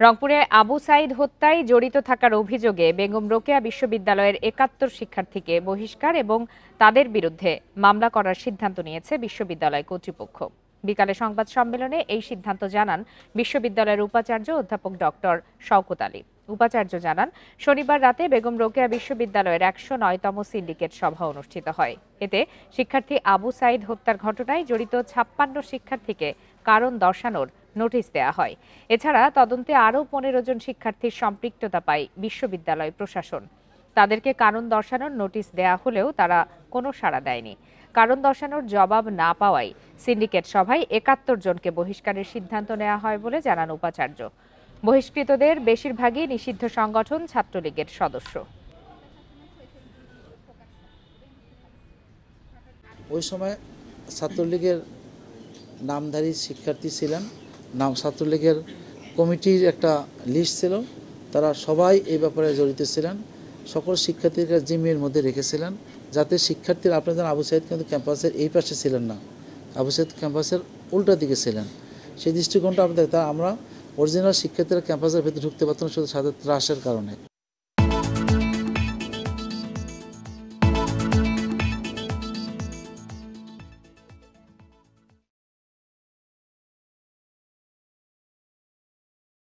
রংপুরে আবু সাইদ হত্যায় জড়িত থাকার অভিযোগে বেগম রোকেয়া বিশ্ববিদ্যালয়ের ৭১ শিক্ষার্থীকে বহিষ্কার এবং তাদের বিরুদ্ধে মামলা করার সিদ্ধান্ত নিয়েছে বিশ্ববিদ্যালয় কর্তৃপক্ষ। বিকালে সংবাদ সম্মেলনে এই সিদ্ধান্ত জানান বিশ্ববিদ্যালয়ের উপাচার্য অধ্যাপক ডক্টর শওকত আলী। উপাচার্য জানান, শনিবার রাতে বেগম রোকেয়া বিশ্ববিদ্যালয়ের ১০৯তম সিন্ডিকেট সভা অনুষ্ঠিত হয়। এতে শিক্ষার্থী আবু সাইদ হত্যার ঘটনায় জড়িত ৫৬ শিক্ষার্থীকে কারণ দর্শানোর নোটিশ দেয়া হয়। এছাড়া তদন্তে আরও ১৫ জন শিক্ষার্থীর সম্পৃক্ততা পায় বিশ্ববিদ্যালয় প্রশাসন। তাদেরকে কারণ দর্শানোর নোটিশ দেয়া হলেও তারা কোনো সাড়া দেয়নি। কারণ দর্শানোর জবাব না পাওয়ায় সিন্ডিকেট সভায় ৭১ জনকে বহিষ্কারের সিদ্ধান্ত নেওয়া হয় বলে জানান উপাচার্য। বহিষ্কৃতদের বেশিরভাগই নিষিদ্ধ সংগঠন ছাত্রলীগের সদস্য। ওই সময় ছাত্রলীগের নামধারী শিক্ষার্থী ছিলেন, ছাত্রলীগের কমিটির একটা লিস্ট ছিল, তারা সবাই এই ব্যাপারে জড়িত ছিলেন। সকল শিক্ষার্থীকে জিম্মির মধ্যে রেখেছিলেন, যাতে শিক্ষার্থীরা, আপনাদের আবু সাইদ কিন্তু ক্যাম্পাসের এই পাশে ছিলেন না, আবু সাইদ ক্যাম্পাসের উল্টা দিকে ছিলেন। সেই দৃষ্টিকোণটা আমরা অরিজিনাল শিক্ষার্থীরা ক্যাম্পাসের ভেতরে ঢুকতে পারতেন শুধু সাথে ত্রাসের কারণে।